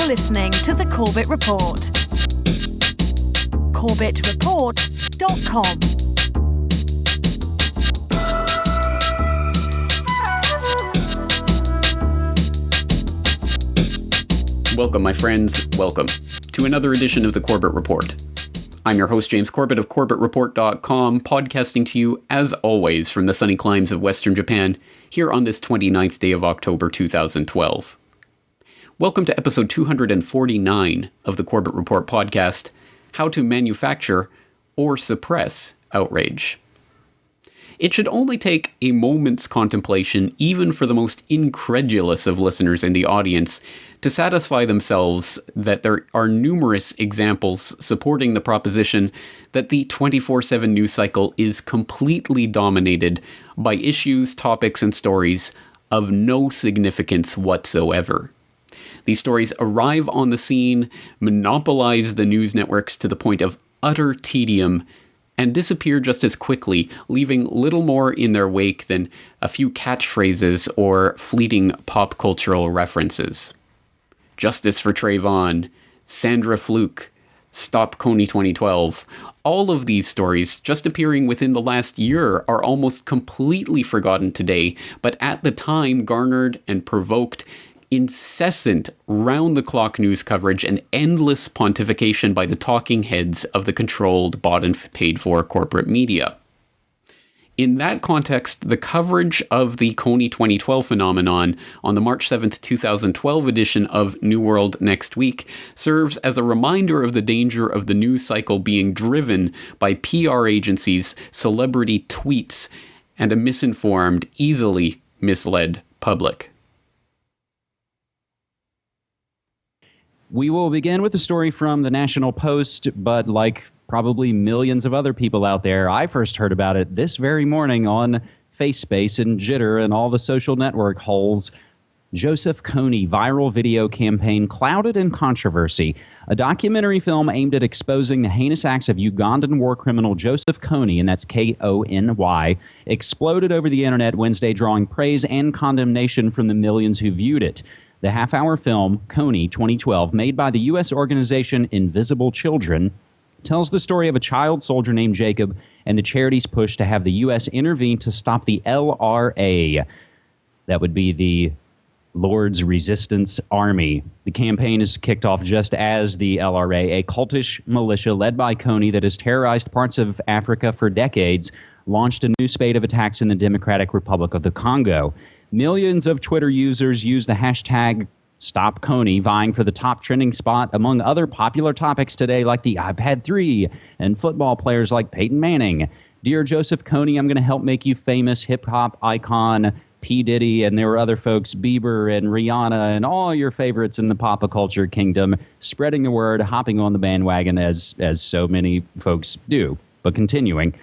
You're listening to the Corbett Report. CorbettReport.com. Welcome, my friends. Welcome to another edition of the Corbett Report. I'm your host, James Corbett of CorbettReport.com, podcasting to you, as always, from the sunny climes of Western Japan, here on this 29th day of October 2012. Welcome to episode 249 of the Corbett Report podcast, How to Manufacture or Suppress Outrage. It should only take a moment's contemplation, even for the most incredulous of listeners in the audience, to satisfy themselves that there are numerous examples supporting the proposition that the 24/7 news cycle is completely dominated by issues, topics, and stories of no significance whatsoever. These stories arrive on the scene, monopolize the news networks to the point of utter tedium, and disappear just as quickly, leaving little more in their wake than a few catchphrases or fleeting pop cultural references. Justice for Trayvon, Sandra Fluke, Stop Kony 2012. All of these stories, just appearing within the last year, are almost completely forgotten today, but at the time garnered and provoked incessant, round-the-clock news coverage and endless pontification by the talking heads of the controlled, bought and paid-for corporate media. In that context, the coverage of the Kony 2012 phenomenon on the March 7th, 2012 edition of New World Next Week serves as a reminder of the danger of the news cycle being driven by PR agencies, celebrity tweets, and a misinformed, easily misled public. We will begin with a story from the National Post, but like probably millions of other people out there, I first heard about it this very morning on FaceSpace and Jitter and all the social network holes. Joseph Kony viral video campaign clouded in controversy. A documentary film aimed at exposing the heinous acts of Ugandan war criminal Joseph Kony, and that's Kony, exploded over the internet Wednesday, drawing praise and condemnation from the millions who viewed it. The half-hour film, Kony 2012, made by the U.S. organization Invisible Children, tells the story of a child soldier named Jacob and the charity's push to have the U.S. intervene to stop the LRA. That would be the Lord's Resistance Army. The campaign is kicked off just as the LRA, a cultish militia led by Kony that has terrorized parts of Africa for decades, launched a new spate of attacks in the Democratic Republic of the Congo. Millions of Twitter users use the hashtag #StopKony, vying for the top trending spot among other popular topics today like the iPad 3 and football players like Peyton Manning. Dear Joseph Kony, I'm going to help make you famous, hip-hop icon P. Diddy, and there were other folks, Bieber and Rihanna and all your favorites in the pop culture kingdom, spreading the word, hopping on the bandwagon as so many folks do. But continuing.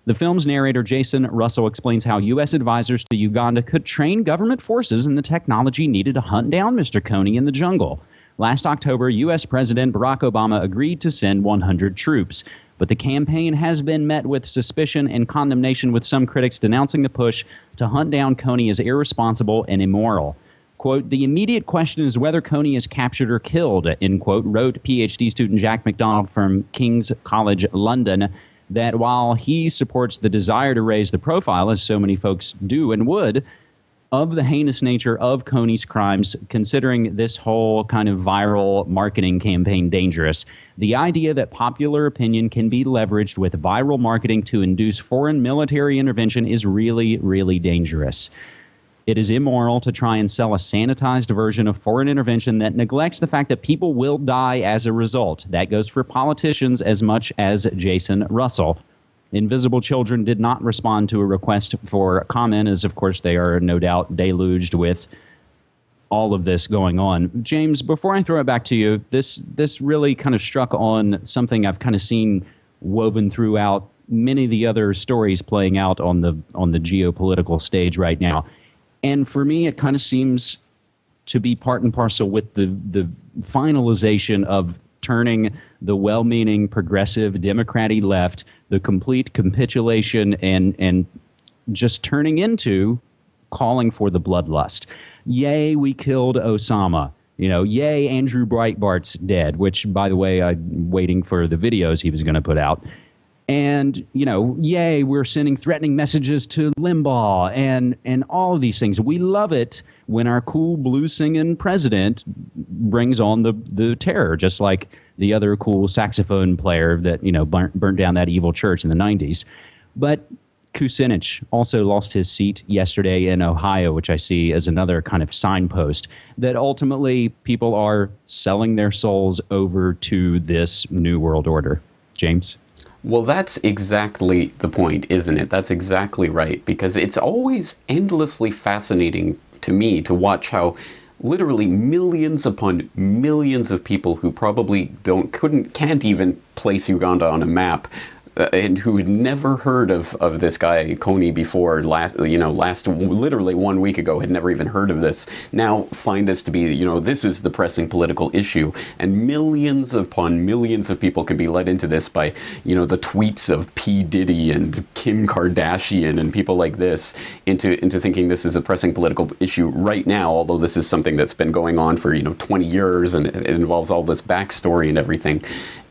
The film's narrator, Jason Russell, explains how U.S. advisors to Uganda could train government forces in the technology needed to hunt down Mr. Kony in the jungle. Last October, U.S. President Barack Obama agreed to send 100 troops. But the campaign has been met with suspicion and condemnation, with some critics denouncing the push to hunt down Kony as irresponsible and immoral. Quote, the immediate question is whether Kony is captured or killed, end quote, wrote PhD student Jack McDonald from King's College London, that while he supports the desire to raise the profile, as so many folks do and would, of the heinous nature of Kony's crimes, considering this whole kind of viral marketing campaign dangerous, the idea that popular opinion can be leveraged with viral marketing to induce foreign military intervention is really, really dangerous. It is immoral to try and sell a sanitized version of foreign intervention that neglects the fact that people will die as a result. That goes for politicians as much as Jason Russell. Invisible Children did not respond to a request for comment, as of course they are no doubt deluged with all of this going on. James, before I throw it back to you, this really kind of struck on something I've kind of seen woven throughout many of the other stories playing out on the geopolitical stage right now. And for me, it kind of seems to be part and parcel with the finalization of turning the well-meaning progressive Democratic left, the complete capitulation and just turning into calling for the bloodlust. Yay, we killed Osama. Yay, Andrew Breitbart's dead, which, by the way, I'm waiting for the videos he was going to put out. And, yay, we're sending threatening messages to Limbaugh and all of these things. We love it when our cool blues-singing president brings on the terror, just like the other cool saxophone player that, burnt down that evil church in the 90s. But Kucinich also lost his seat yesterday in Ohio, which I see as another kind of signpost that ultimately people are selling their souls over to this new world order. James? Well, that's exactly the point, isn't it? That's exactly right, because it's always endlessly fascinating to me to watch how literally millions upon millions of people who probably can't even place Uganda on a map, and who had never heard of this guy Kony before, literally 1 week ago, had never even heard of this, now find this to be, this is the pressing political issue. And millions upon millions of people can be led into this by, the tweets of P. Diddy and Kim Kardashian and people like this into thinking this is a pressing political issue right now, although this is something that's been going on for, 20 years, and it involves all this backstory and everything.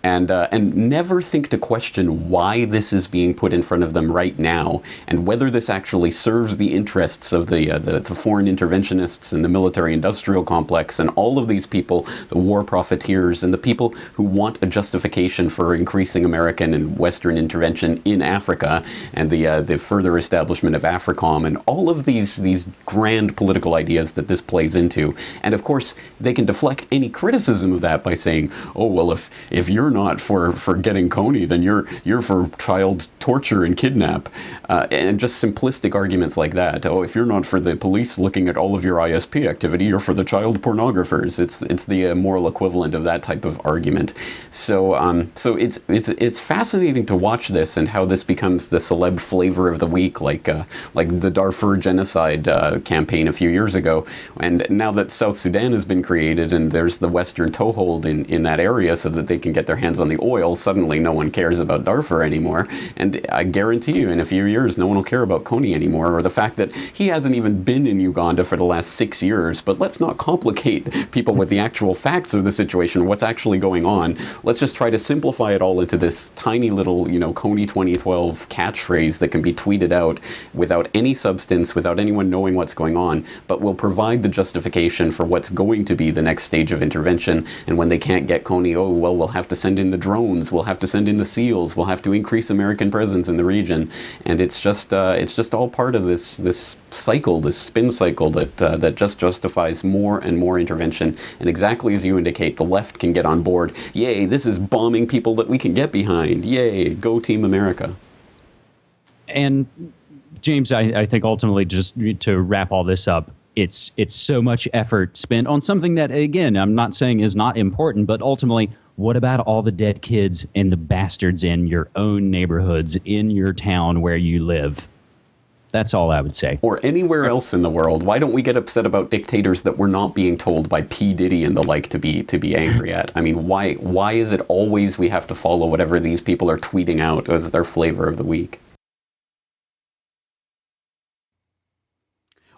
And never think to question why this is being put in front of them right now, and whether this actually serves the interests of the foreign interventionists and the military-industrial complex and all of these people, the war profiteers, and the people who want a justification for increasing American and Western intervention in Africa, and the further establishment of AFRICOM, and all of these grand political ideas that this plays into. And of course, they can deflect any criticism of that by saying, oh, well, if you're not for getting Kony, then you're for child torture and kidnap, and just simplistic arguments like that. Oh, if you're not for the police looking at all of your ISP activity, you're for the child pornographers. It's the moral equivalent of that type of argument. So it's fascinating to watch this and how this becomes the celeb flavor of the week, like the Darfur genocide campaign a few years ago. And now that South Sudan has been created and there's the Western toehold in that area so that they can get their hands on the oil, suddenly no one cares about Darfur anymore. And I guarantee you in a few years no one will care about Kony anymore, or the fact that he hasn't even been in Uganda for the last 6 years. But let's not complicate people with the actual facts of the situation, what's actually going on. Let's just try to simplify it all into this tiny little, Kony 2012 catchphrase that can be tweeted out without any substance, without anyone knowing what's going on, but will provide the justification for what's going to be the next stage of intervention. And when they can't get Kony, oh, well, we'll have to send in the drones, we'll have to send in the SEALs, we'll have to increase American presence in the region. And it's just all part of this cycle, this spin cycle that just justifies more and more intervention. And exactly as you indicate, the left can get on board. Yay, this is bombing people that we can get behind. Yay, go Team America. And James, I think ultimately, just to wrap all this up, it's so much effort spent on something that, again, I'm not saying is not important, but ultimately, what about all the dead kids and the bastards in your own neighborhoods, in your town where you live? That's all I would say. Or anywhere else in the world. Why don't we get upset about dictators that we're not being told by P. Diddy and the like to be angry at? I mean, why is it always we have to follow whatever these people are tweeting out as their flavor of the week?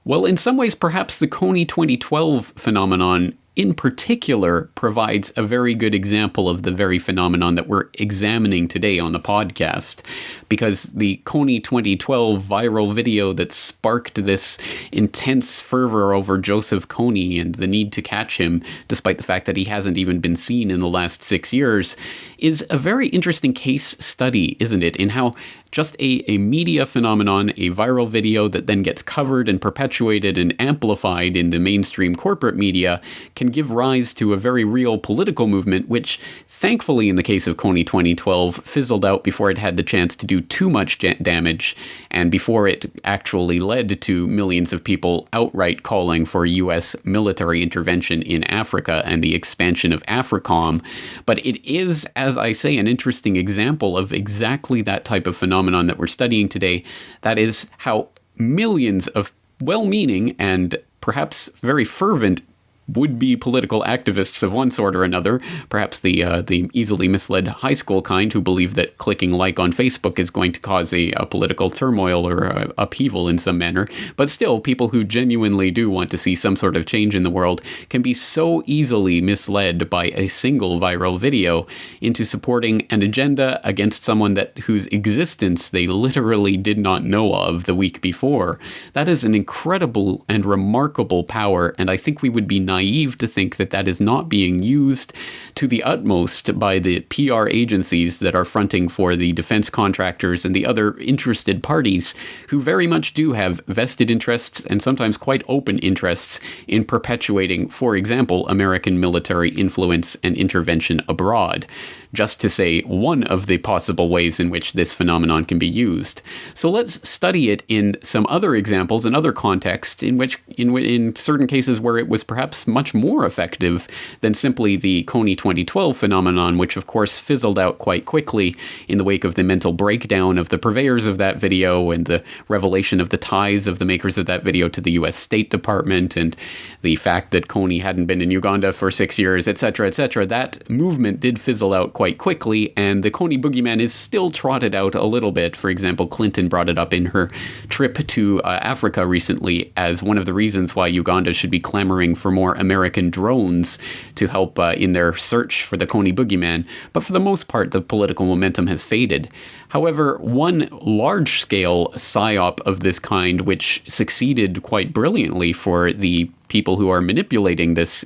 Well, in some ways, perhaps the Kony 2012 phenomenon in particular provides a very good example of the very phenomenon that we're examining today on the podcast, because the Kony 2012 viral video that sparked this intense fervor over Joseph Kony and the need to catch him, despite the fact that he hasn't even been seen in the last 6 years, is a very interesting case study, isn't it, in how just a media phenomenon, a viral video that then gets covered and perpetuated and amplified in the mainstream corporate media, can give rise to a very real political movement, which thankfully in the case of Kony 2012 fizzled out before it had the chance to do too much damage, and before it actually led to millions of people outright calling for U.S. military intervention in Africa and the expansion of AFRICOM. But it is, as I say, an interesting example of exactly that type of phenomenon that we're studying today. That is how millions of well-meaning and perhaps very fervent would-be political activists of one sort or another, perhaps the easily misled high school kind who believe that clicking like on Facebook is going to cause a political turmoil or upheaval in some manner. But still, people who genuinely do want to see some sort of change in the world can be so easily misled by a single viral video into supporting an agenda against someone whose existence they literally did not know of the week before. That is an incredible and remarkable power, and I think we would be naive to think that that is not being used to the utmost by the PR agencies that are fronting for the defense contractors and the other interested parties who very much do have vested interests and sometimes quite open interests in perpetuating, for example, American military influence and intervention abroad. Just to say one of the possible ways in which this phenomenon can be used. So let's study it in some other examples and other contexts in certain cases where it was perhaps much more effective than simply the Kony 2012 phenomenon, which of course fizzled out quite quickly in the wake of the mental breakdown of the purveyors of that video and the revelation of the ties of the makers of that video to the US State Department and the fact that Kony hadn't been in Uganda for 6 years, etc., etc. That movement did fizzle out quite quickly, and the Kony boogeyman is still trotted out a little bit. For example, Clinton brought it up in her trip to Africa recently as one of the reasons why Uganda should be clamoring for more American drones to help in their search for the Kony boogeyman. But for the most part, the political momentum has faded. However, one large-scale psyop of this kind, which succeeded quite brilliantly for the people who are manipulating this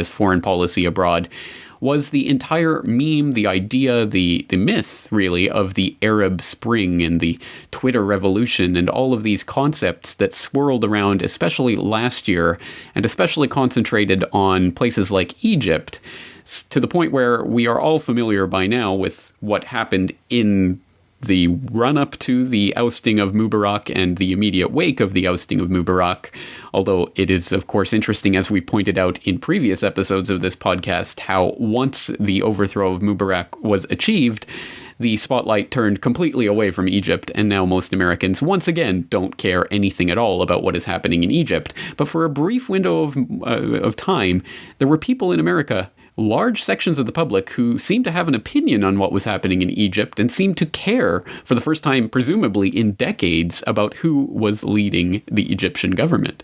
foreign policy abroad, was the entire meme, the idea, the myth, really, of the Arab Spring and the Twitter revolution and all of these concepts that swirled around, especially last year, and especially concentrated on places like Egypt, to the point where we are all familiar by now with what happened in the run-up to the ousting of Mubarak and the immediate wake of the ousting of Mubarak, although it is, of course, interesting, as we pointed out in previous episodes of this podcast, how once the overthrow of Mubarak was achieved, the spotlight turned completely away from Egypt, and now most Americans, once again, don't care anything at all about what is happening in Egypt. But for a brief window of time, there were people in America, large sections of the public, who seemed to have an opinion on what was happening in Egypt and seemed to care, for the first time, presumably in decades, about who was leading the Egyptian government.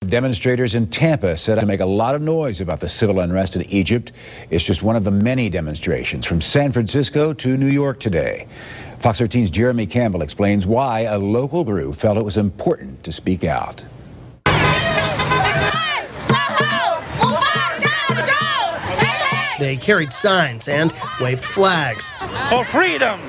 Demonstrators in Tampa said to make a lot of noise about the civil unrest in Egypt. It's just one of the many demonstrations from San Francisco to New York today. Fox 13's Jeremy Campbell explains why a local group felt it was important to speak out. They carried signs and waved flags for freedom,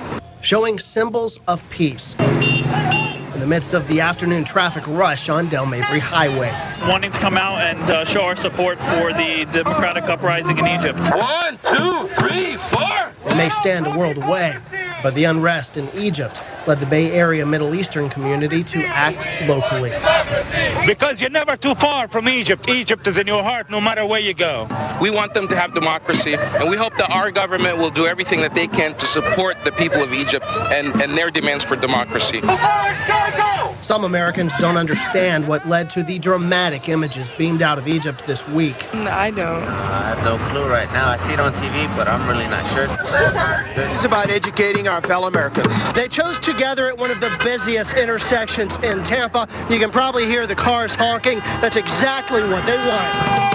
showing symbols of peace in the midst of the afternoon traffic rush on Del Mabry Highway. Wanting to come out and show our support for the democratic uprising in Egypt. 1, 2, 3, 4. They may stand a world away, but the unrest in Egypt led the Bay Area Middle Eastern community to act locally. Because you're never too far from Egypt. Egypt is in your heart no matter where you go. We want them to have democracy, and we hope that our government will do everything that they can to support the people of Egypt and their demands for democracy. Some Americans don't understand what led to the dramatic images beamed out of Egypt this week. I don't. I have no clue right now. I see it on TV, but I'm really not sure. This is about educating our fellow Americans. They chose to gather at one of the busiest intersections in Tampa. You can probably hear the cars honking. That's exactly what they want.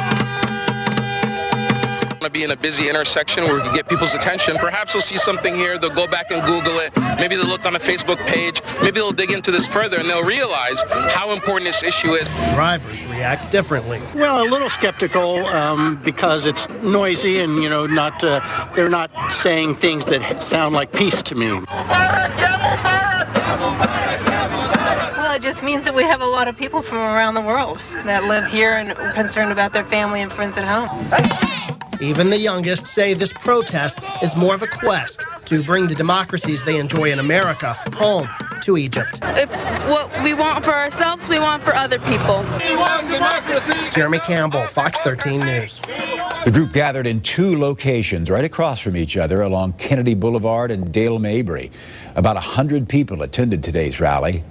To be in a busy intersection where we can get people's attention. Perhaps they'll see something here, they'll go back and Google it, maybe they'll look on a Facebook page, maybe they'll dig into this further and they'll realize how important this issue is. Drivers react differently. Well, a little skeptical because it's noisy and, they're not saying things that sound like peace to me. Well, it just means that we have a lot of people from around the world that live here and are concerned about their family and friends at home. Even the youngest say this protest is more of a quest to bring the democracies they enjoy in America home to Egypt. If what we want for ourselves, we want for other people. We want democracy. Jeremy Campbell, Fox 13 News. The group gathered in two locations right across from each other along Kennedy Boulevard and Dale Mabry. About 100 people attended today's rally.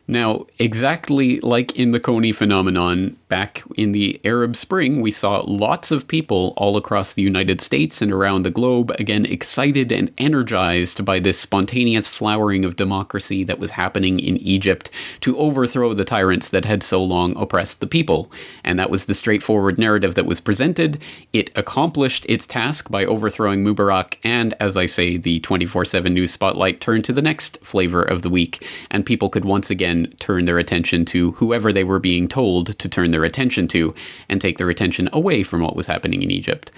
Now, exactly like in the Kony phenomenon, back in the Arab Spring, we saw lots of people all across the United States and around the globe, again, excited and energized by this spontaneous flowering of democracy that was happening in Egypt to overthrow the tyrants that had so long oppressed the people. And that was the straightforward narrative that was presented. It accomplished its task by overthrowing Mubarak, and, as I say, the 24/7 news spotlight turned to the next flavor of the week, and people could once again turn their attention to whoever they were being told to turn their attention to, and take their attention away from what was happening in Egypt.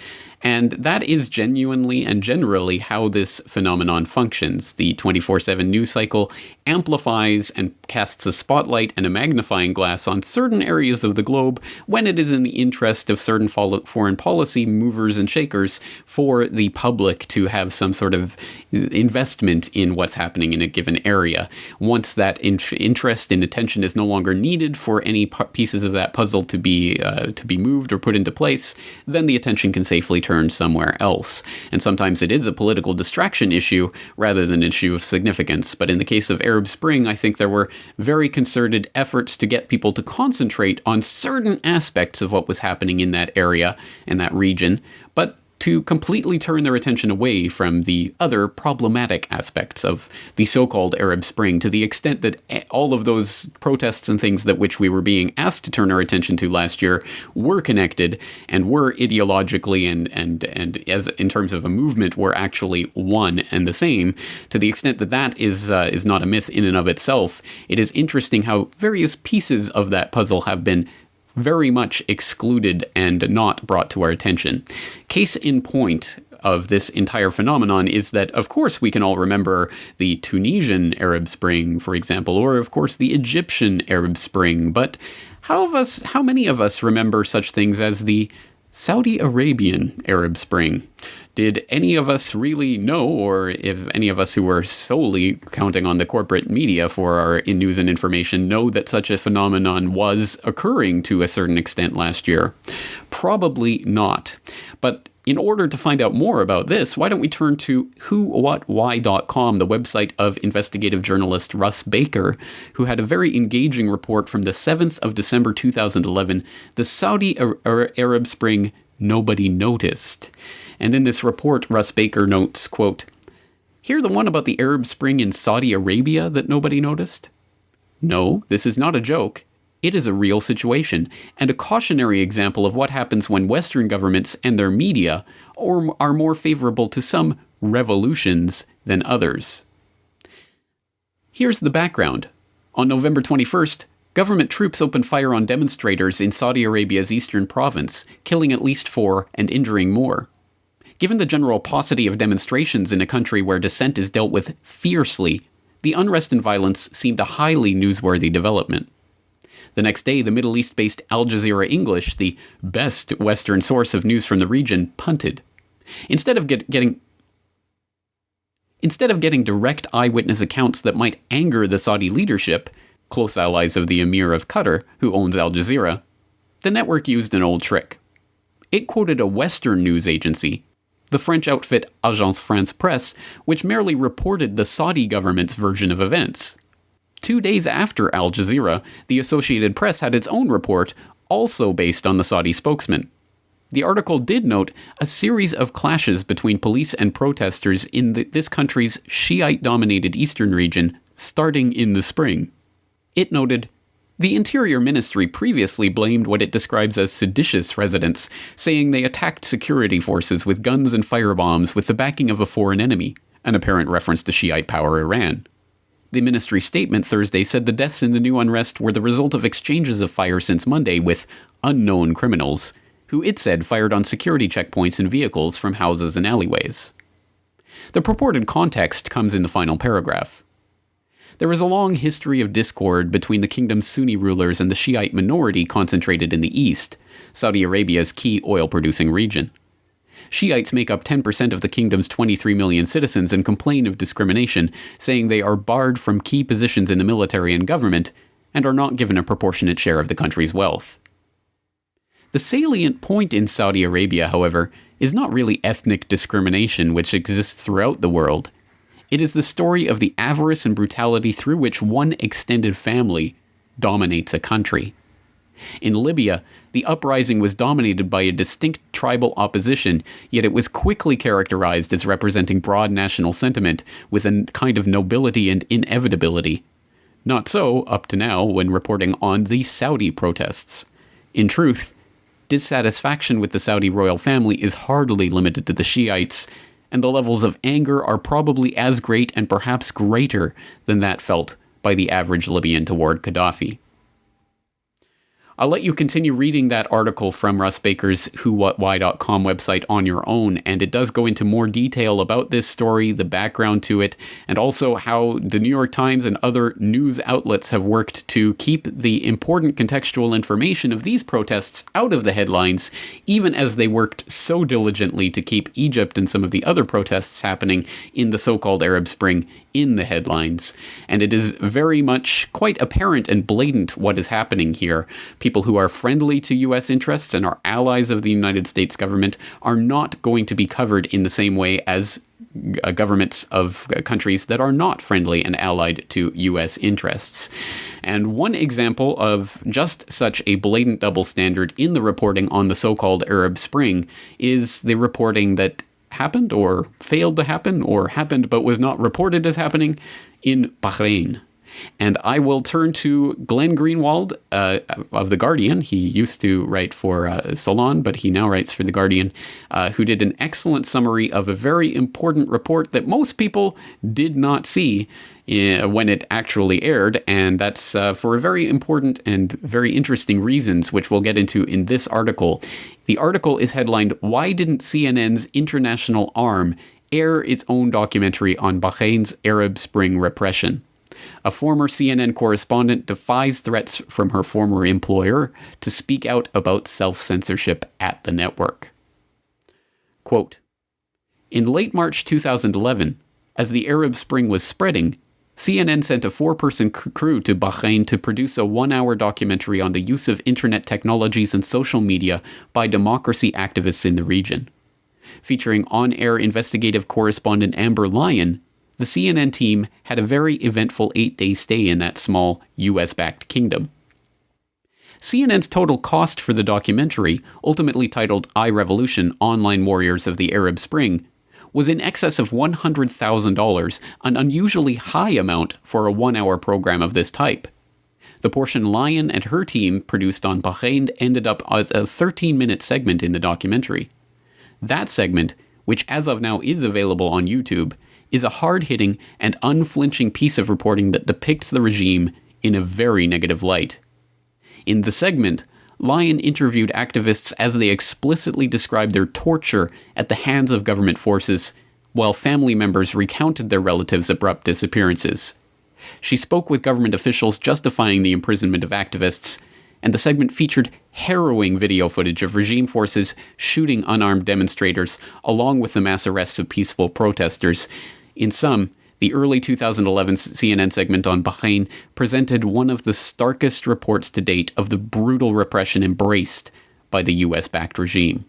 And that is genuinely and generally how this phenomenon functions. The 24/7 news cycle amplifies and casts a spotlight and a magnifying glass on certain areas of the globe when it is in the interest of certain foreign policy movers and shakers for the public to have some sort of investment in what's happening in a given area. Once that interest and attention is no longer needed for any pieces of that puzzle to be moved or put into place, then the attention can safely turn somewhere else. And sometimes it is a political distraction issue rather than an issue of significance. But in the case of Arab Spring, I think there were very concerted efforts to get people to concentrate on certain aspects of what was happening in that area and that region, but to completely turn their attention away from the other problematic aspects of the so-called Arab Spring, to the extent that all of those protests and things that which we were being asked to turn our attention to last year were connected and were ideologically and as in terms of a movement were actually one and the same. To the extent that that is not a myth in and of itself, it is interesting how various pieces of that puzzle have been very much excluded and not brought to our attention. Case in point of this entire phenomenon is that, of course, we can all remember the Tunisian Arab Spring, for example, or, of course, the Egyptian Arab Spring, but how many of us remember such things as the Saudi Arabian Arab Spring? Did any of us really know, or if any of us who were solely counting on the corporate media for our news and information know that such a phenomenon was occurring to a certain extent last year? Probably not. But in order to find out more about this, why don't we turn to whowhatwhy.com, the website of investigative journalist Russ Baker, who had a very engaging report from the 7th of December 2011, the Saudi Arab Spring Nobody Noticed. And in this report, Russ Baker notes, quote, "Hear the one about the Arab Spring in Saudi Arabia that nobody noticed? No, this is not a joke. It is a real situation, and a cautionary example of what happens when Western governments and their media are more favorable to some revolutions than others." Here's the background. On November 21st, government troops opened fire on demonstrators in Saudi Arabia's eastern province, killing at least 4 and injuring more. Given the general paucity of demonstrations in a country where dissent is dealt with fiercely, the unrest and violence seemed a highly newsworthy development. The next day, the Middle East-based Al Jazeera English, the best Western source of news from the region, punted. Instead of getting direct eyewitness accounts that might anger the Saudi leadership, close allies of the Emir of Qatar, who owns Al Jazeera, the network used an old trick. It quoted a Western news agency, the French outfit Agence France Presse, which merely reported the Saudi government's version of events. 2 days after Al Jazeera, the Associated Press had its own report, also based on the Saudi spokesman. The article did note a series of clashes between police and protesters in this country's Shiite-dominated eastern region, starting in the spring. It noted, "The Interior Ministry previously blamed what it describes as seditious residents, saying they attacked security forces with guns and firebombs with the backing of a foreign enemy," an apparent reference to Shiite power Iran. The ministry statement Thursday said the deaths in the new unrest were the result of exchanges of fire since Monday with unknown criminals, who it said fired on security checkpoints and vehicles from houses and alleyways. The purported context comes in the final paragraph. There is a long history of discord between the kingdom's Sunni rulers and the Shiite minority concentrated in the east, Saudi Arabia's key oil-producing region. Shiites make up 10% of the kingdom's 23 million citizens and complain of discrimination, saying they are barred from key positions in the military and government and are not given a proportionate share of the country's wealth. The salient point in Saudi Arabia, however, is not really ethnic discrimination which exists throughout the world. It is the story of the avarice and brutality through which one extended family dominates a country. In Libya, the uprising was dominated by a distinct tribal opposition, yet it was quickly characterized as representing broad national sentiment with a kind of nobility and inevitability. Not so up to now when reporting on the Saudi protests. In truth, dissatisfaction with the Saudi royal family is hardly limited to the Shiites, and the levels of anger are probably as great and perhaps greater than that felt by the average Libyan toward Gaddafi. I'll let you continue reading that article from Russ Baker's whowhatwhy.com website on your own, and it does go into more detail about this story, the background to it, and also how the New York Times and other news outlets have worked to keep the important contextual information of these protests out of the headlines, even as they worked so diligently to keep Egypt and some of the other protests happening in the so-called Arab Spring in the headlines. And it is very much quite apparent and blatant what is happening here. People who are friendly to U.S. interests and are allies of the United States government are not going to be covered in the same way as governments of countries that are not friendly and allied to U.S. interests. And one example of just such a blatant double standard in the reporting on the so-called Arab Spring is the reporting that happened or failed to happen or happened but was not reported as happening in Bahrain. And I will turn to Glenn Greenwald of The Guardian. He used to write for Salon, but he now writes for The Guardian, who did an excellent summary of a very important report that most people did not see when it actually aired, and that's for very important and very interesting reasons, which we'll get into in this article. The article is headlined, "Why Didn't CNN's International Arm Air Its Own Documentary on Bahrain's Arab Spring Repression? A former CNN correspondent defies threats from her former employer to speak out about self-censorship at the network." Quote, "In late March 2011, as the Arab Spring was spreading, CNN sent a 4-person crew to Bahrain to produce a 1-hour documentary on the use of internet technologies and social media by democracy activists in the region. Featuring on-air investigative correspondent Amber Lyon, the CNN team had a very eventful 8-day stay in that small US-backed kingdom. CNN's total cost for the documentary, ultimately titled iRevolution: Online Warriors of the Arab Spring, was in excess of $100,000, an unusually high amount for a 1-hour program of this type. The portion Lyon and her team produced on Bahrain ended up as a 13-minute segment in the documentary. That segment, which as of now is available on YouTube, is a hard-hitting and unflinching piece of reporting that depicts the regime in a very negative light. In the segment, Lyon interviewed activists as they explicitly described their torture at the hands of government forces, while family members recounted their relatives' abrupt disappearances. She spoke with government officials justifying the imprisonment of activists, and the segment featured harrowing video footage of regime forces shooting unarmed demonstrators, along with the mass arrests of peaceful protesters. In sum, the early 2011 CNN segment on Bahrain presented one of the starkest reports to date of the brutal repression embraced by the US-backed regime.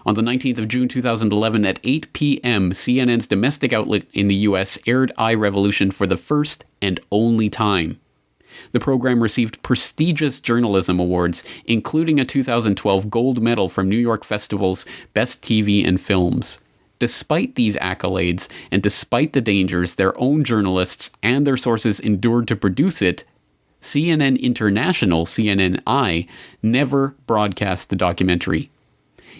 On the 19th of June 2011 at 8 p.m., CNN's domestic outlet in the US aired iRevolution for the first and only time. The program received prestigious journalism awards, including a 2012 gold medal from New York Festival's Best TV and Films. Despite these accolades, and despite the dangers their own journalists and their sources endured to produce it, CNN International, CNNI, never broadcast the documentary.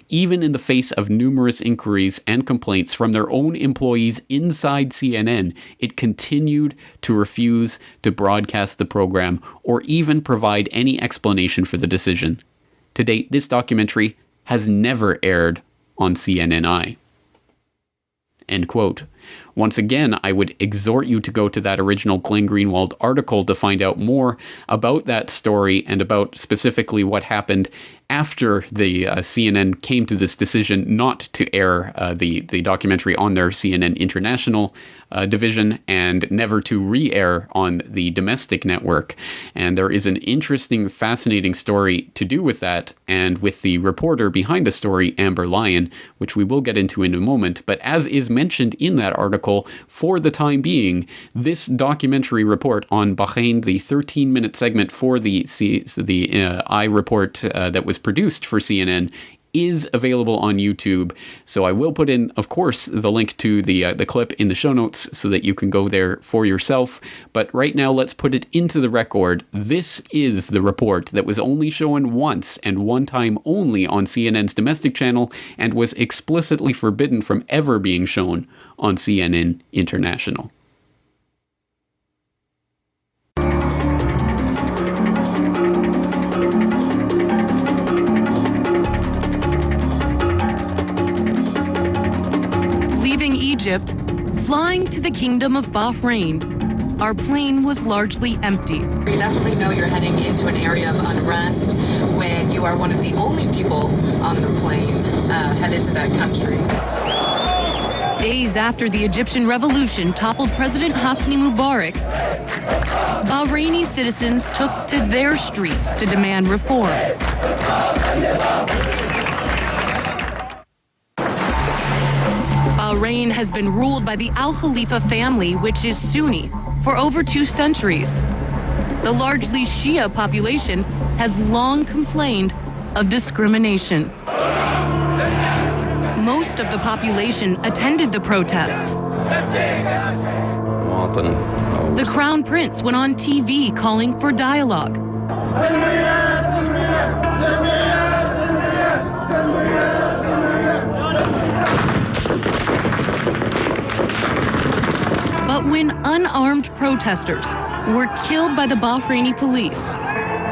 Even in the face of numerous inquiries and complaints from their own employees inside CNN, it continued to refuse to broadcast the program or even provide any explanation for the decision. To date, this documentary has never aired on CNNI. End quote. Once again, I would exhort you to go to that original Glenn Greenwald article to find out more about that story and about specifically what happened after the CNN came to this decision not to air the documentary on their CNN International division and never to re-air on the domestic network. And there is an interesting, fascinating story to do with that and with the reporter behind the story, Amber Lyon, which we will get into in a moment. But as is mentioned in that that article. For the time being, this documentary report on Bahrain, the 13-minute segment for the I report that was produced for CNN, is available on YouTube. So I will put in, of course, the link to the clip in the show notes so that you can go there for yourself. But right now, let's put it into the record. This is the report that was only shown once and one time only on CNN's domestic channel and was explicitly forbidden from ever being shown on CNN International. Egypt, flying to the Kingdom of Bahrain. Our plane was largely empty. You definitely know you're heading into an area of unrest when you are one of the only people on the plane headed to that country. Days after the Egyptian revolution toppled President Hosni Mubarak, Bahraini citizens took to their streets to demand reform. Bahrain has been ruled by the Al Khalifa family, which is Sunni, for over 2 centuries. The largely Shia population has long complained of discrimination. Most of the population attended the protests. The Crown Prince went on TV calling for dialogue. But when unarmed protesters were killed by the Bahraini police,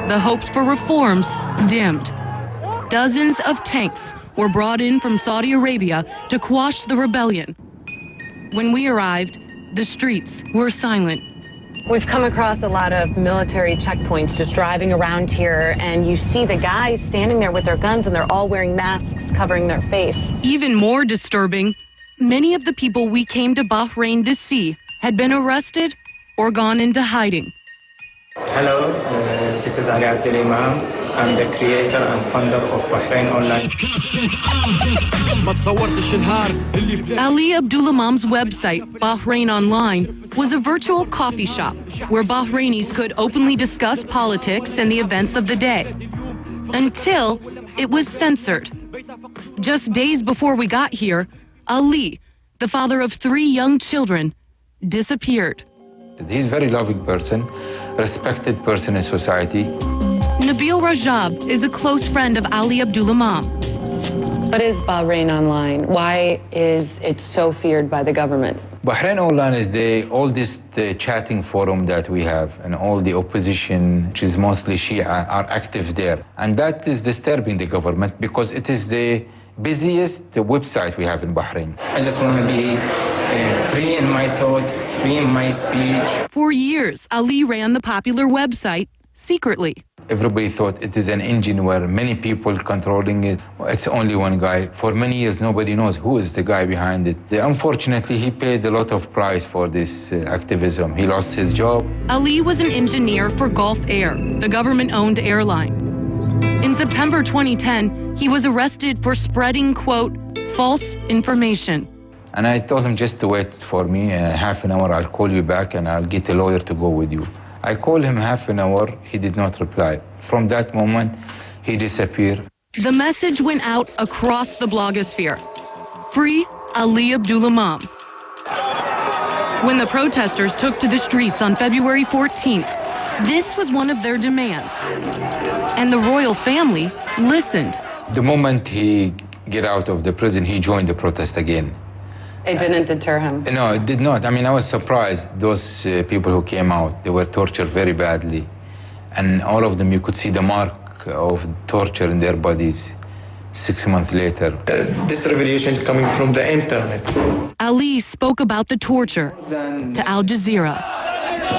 the hopes for reforms dimmed. Dozens of tanks were brought in from Saudi Arabia to quash the rebellion. When we arrived, the streets were silent. We've come across a lot of military checkpoints just driving around here, and you see the guys standing there with their guns, and they're all wearing masks covering their face. Even more disturbing, many of the people we came to Bahrain to see had been arrested or gone into hiding. Hello, this is Ali Abdul Imam. I'm the creator and founder of Bahrain Online. Ali Abdul Imam's website, Bahrain Online, was a virtual coffee shop where Bahrainis could openly discuss politics and the events of the day. Until it was censored. Just days before we got here, Ali, the father of 3 young children, disappeared. He's a very loving person, respected person in society. Nabil Rajab is a close friend of Ali Abdul Imam. What is Bahrain Online? Why is it so feared by the government? Bahrain Online is the oldest chatting forum that we have, and all the opposition, which is mostly Shia, are active there. And that is disturbing the government because it is the busiest website we have in Bahrain. I just want to be free in my thought, free in my speech. For years, Ali ran the popular website secretly. Everybody thought it is an engine where many people controlling it. It's only one guy. For many years, nobody knows who is the guy behind it. Unfortunately, he paid a lot of price for this activism. He lost his job. Ali was an engineer for Gulf Air, the government-owned airline. In September 2010, he was arrested for spreading, quote, false information. And I told him just to wait for me half an hour. I'll call you back and I'll get a lawyer to go with you. I called him half an hour. He did not reply. From that moment, he disappeared. The message went out across the blogosphere. Free Ali Abdul Imam. When the protesters took to the streets on February 14th, this was one of their demands. And the royal family listened. The moment he got out of the prison, he joined the protest again. It didn't deter him? No, it did not. I mean, I was surprised. Those people who came out, they were tortured very badly. And all of them, you could see the mark of torture in their bodies 6 months later. This revelation is coming from the internet. Ali spoke about the torture to Al Jazeera.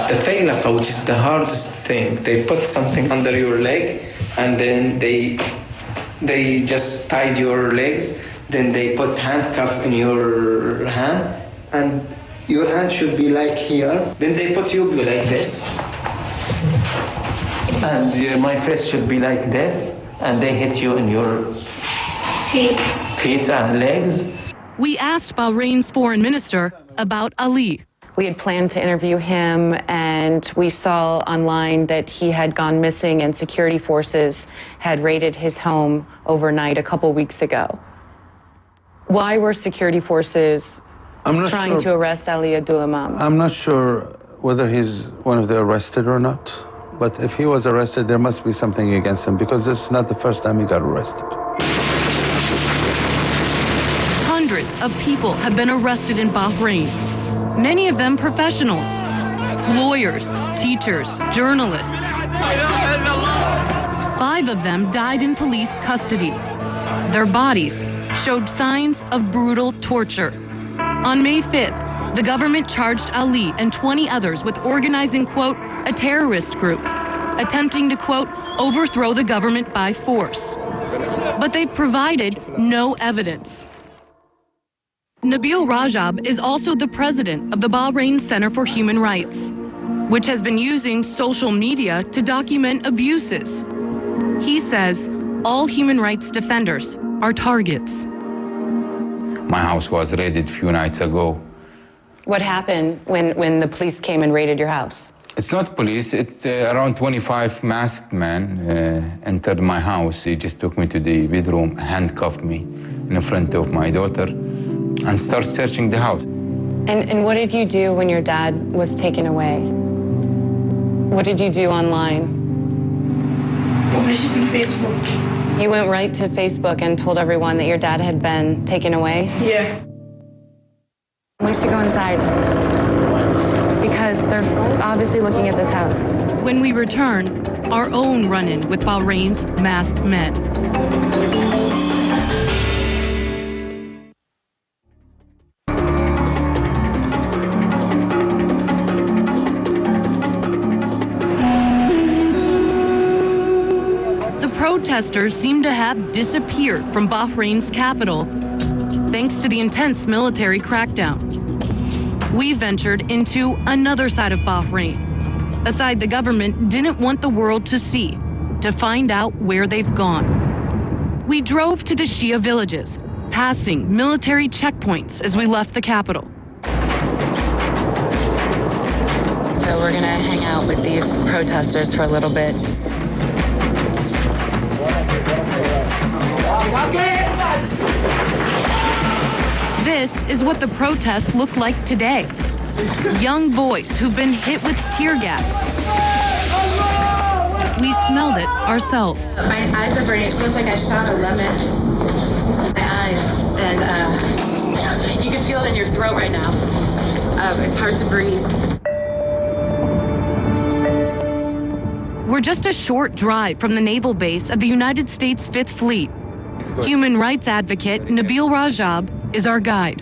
The faylaqa, which is the hardest thing, they put something under your leg and then they just tied your legs. Then they put handcuff in your hand, and your hand should be like here. Then they put you like this, and my face should be like this, and they hit you in your feet and legs. We asked Bahrain's foreign minister about Ali. We had planned to interview him, and we saw online that he had gone missing and security forces had raided his home overnight a couple weeks ago. Why were security forces trying to arrest Ali Abdul-Imam? I'm not sure whether he's one of the arrested or not, but if he was arrested, there must be something against him, because this is not the first time he got arrested. Hundreds of people have been arrested in Bahrain. Many of them professionals, lawyers, teachers, journalists. 5 of them died in police custody. Their bodies showed signs of brutal torture. On May 5th, the government charged Ali and 20 others with organizing, quote, a terrorist group, attempting to, quote, overthrow the government by force. But they've provided no evidence. Nabil Rajab is also the president of the Bahrain Center for Human Rights, which has been using social media to document abuses. He says all human rights defenders are targets. My house was raided a few nights ago. What happened when the police came and raided your house? It's not police, it's around 25 masked men entered my house. They just took me to the bedroom, handcuffed me in front of my daughter, and start searching the house. And what did you do when your dad was taken away? What did you do online? Facebook. You went right to Facebook and told everyone that your dad had been taken away? Yeah. We should go inside, because they're obviously looking at this house. When we return, our own run-in with Bahrain's masked men. Protesters seem to have disappeared from Bahrain's capital, thanks to the intense military crackdown. We ventured into another side of Bahrain, a side the government didn't want the world to see, to find out where they've gone. We drove to the Shia villages, passing military checkpoints as we left the capital. So we're gonna hang out with these protesters for a little bit. This is what the protests look like today. Young boys who've been hit with tear gas. We smelled it ourselves. My eyes are burning. It feels like I shot a lemon in my eyes. And you can feel it in your throat right now. It's hard to breathe. We're just a short drive from the naval base of the United States 5th Fleet. Human rights advocate Nabil Rajab is our guide.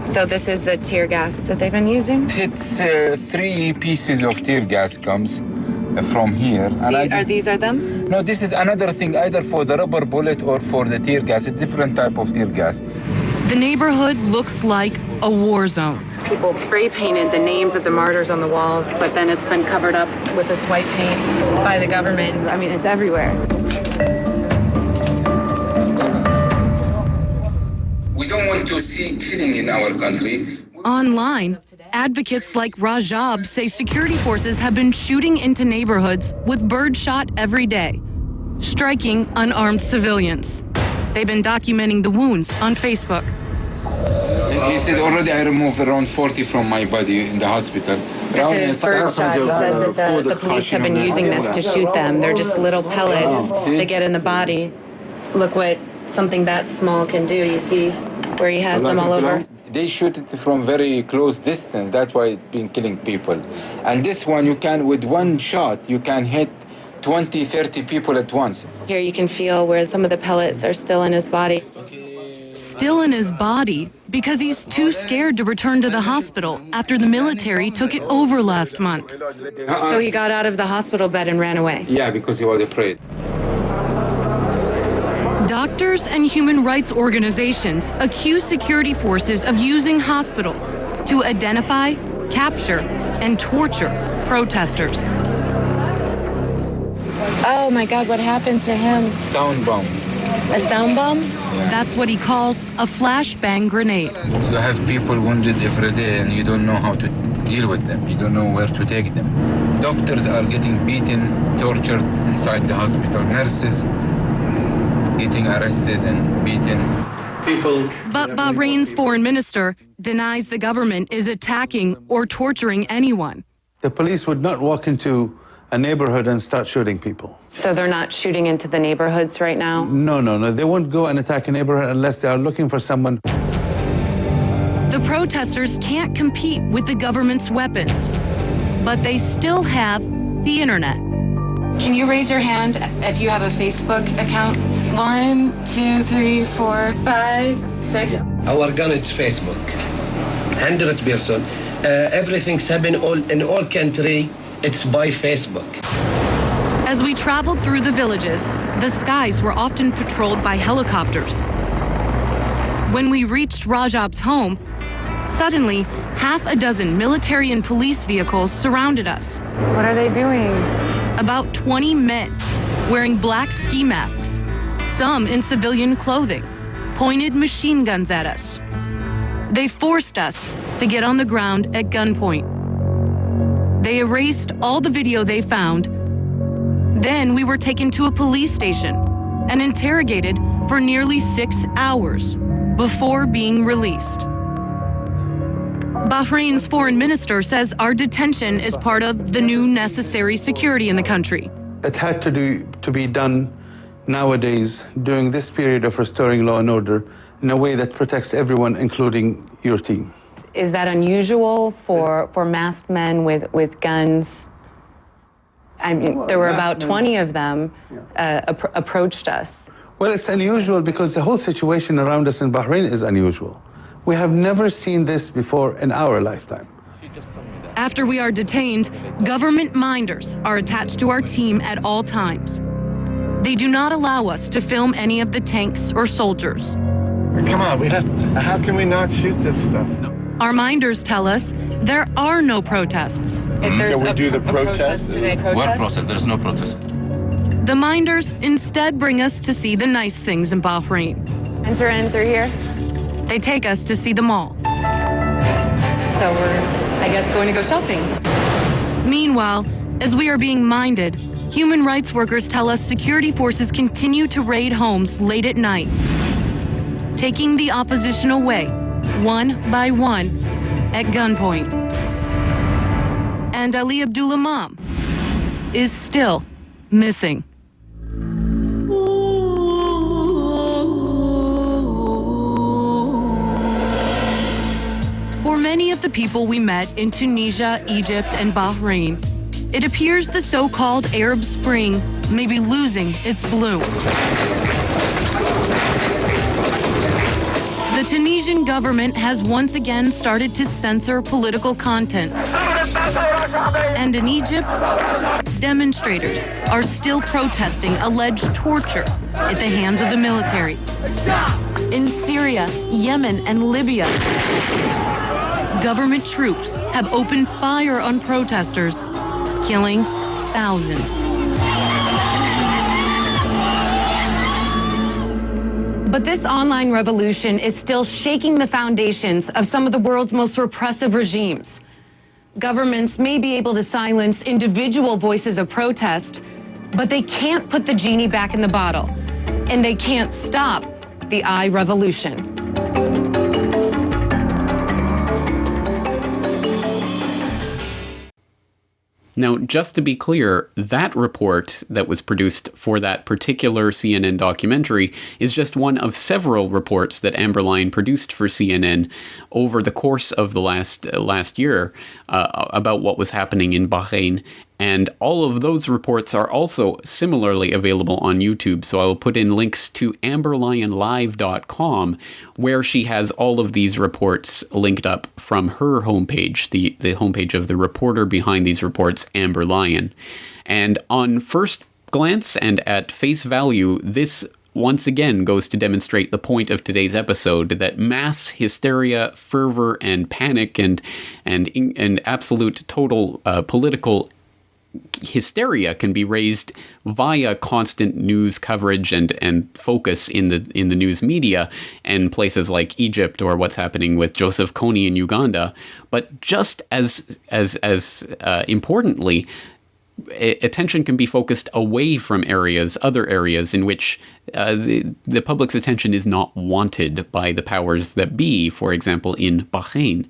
So this is the tear gas that they've been using? It's 3 pieces of tear gas comes from here. And These are them? No, this is another thing, either for the rubber bullet or for the tear gas, a different type of tear gas. The neighborhood looks like a war zone. People spray painted the names of the martyrs on the walls, but then it's been covered up with this white paint by the government. I mean, it's everywhere. We don't want to see killing in our country. Online, advocates like Rajab say security forces have been shooting into neighborhoods with birdshot every day, striking unarmed civilians. They've been documenting the wounds on Facebook. He said already I removed around 40 from my body in the hospital. This is birdshot. He says that the police have been using this to shoot them. They're just little pellets they get in the body. Look what something that small can do. You see where he has them all over? They shoot it from very close distance. That's why it's been killing people. And this one, you can, with one shot, you can hit 20, 30 people at once. Here you can feel where some of the pellets are still in his body. Still in his body because he's too scared to return to the hospital after the military took it over last month. So he got out of the hospital bed and ran away? Yeah, because he was afraid. Doctors and human rights organizations accuse security forces of using hospitals to identify, capture, and torture protesters. Oh my God, what happened to him? Sound bomb. A sound bomb? That's what he calls a flashbang grenade. You have people wounded every day and you don't know how to deal with them. You don't know where to take them. Doctors are getting beaten, tortured inside the hospital. Nurses getting arrested and beaten. But Bahrain's foreign minister denies the government is attacking or torturing anyone. The police would not walk into a neighborhood and start shooting people. So they're not shooting into the neighborhoods right now? No. They won't go and attack a neighborhood unless they are looking for someone. The protesters can't compete with the government's weapons, but they still have the internet. Can you raise your hand if you have a Facebook account? 1, 2, 3, 4, 5, 6. Our gun is Facebook. 100%. Everything's happening in all country. It's by Facebook. As we traveled through the villages, the skies were often patrolled by helicopters. When we reached Rajab's home, suddenly, half a dozen military and police vehicles surrounded us. What are they doing? About 20 men wearing black ski masks, some in civilian clothing, pointed machine guns at us. They forced us to get on the ground at gunpoint. They erased all the video they found. Then we were taken to a police station and interrogated for nearly 6 hours before being released. Bahrain's foreign minister says our detention is part of the new necessary security in the country. It had to be done nowadays during this period of restoring law and order in a way that protects everyone, including your team. Is that unusual for masked men with guns? I mean, there were about 20 of them approached us. Well, it's unusual because the whole situation around us in Bahrain is unusual. We have never seen this before in our lifetime. After we are detained, government minders are attached to our team at all times. They do not allow us to film any of the tanks or soldiers. Come on, how can we not shoot this stuff? Our minders tell us there are no protests. If there's a protest today, What protest? There's no protest. The minders instead bring us to see the nice things in Bahrain. Enter in through here. They take us to see the mall. So we're, I guess, going to go shopping. Meanwhile, as we are being minded, human rights workers tell us security forces continue to raid homes late at night, taking the opposition away, one by one, at gunpoint. And Ali Abdullah Mom is still missing. For many of the people we met in Tunisia, Egypt, and Bahrain, it appears the so-called Arab Spring may be losing its bloom. The Tunisian government has once again started to censor political content. And in Egypt, demonstrators are still protesting alleged torture at the hands of the military. In Syria, Yemen, and Libya, government troops have opened fire on protesters, killing thousands. But this online revolution is still shaking the foundations of some of the world's most repressive regimes. Governments may be able to silence individual voices of protest, but they can't put the genie back in the bottle, and they can't stop the I revolution. Now, just to be clear, that report that was produced for that particular CNN documentary is just one of several reports that Amber Lyon produced for CNN over the course of the last year about what was happening in Bahrain. And all of those reports are also similarly available on YouTube. So I will put in links to amberlyonlive.com, where she has all of these reports linked up from her homepage, the homepage of the reporter behind these reports, Amber Lyon. And on first glance and at face value, this once again goes to demonstrate the point of today's episode, that mass hysteria, fervor, and panic and absolute total political hysteria can be raised via constant news coverage and focus in the news media and places like Egypt or what's happening with Joseph Kony in Uganda. But just as importantly, attention can be focused away from other areas in which the public's attention is not wanted by the powers that be, for example, in Bahrain.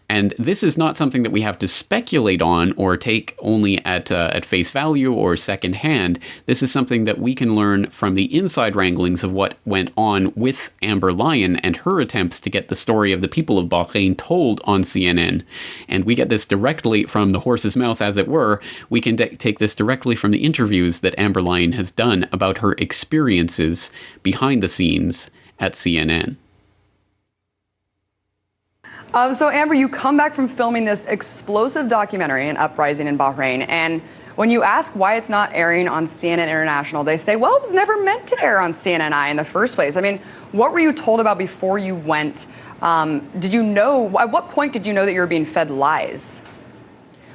And this is not something that we have to speculate on or take only at face value or secondhand. This is something that we can learn from the inside wranglings of what went on with Amber Lyon and her attempts to get the story of the people of Bahrain told on CNN. And we get this directly from the horse's mouth, as it were. We can take this directly from the interviews that Amber Lyon has done about her experiences behind the scenes at CNN. So Amber, you come back from filming this explosive documentary, An Uprising in Bahrain, and when you ask why it's not airing on CNN International, they say, well, it was never meant to air on CNNI in the first place. I mean, what were you told about before you went? Did you know, at what point did you know that you were being fed lies?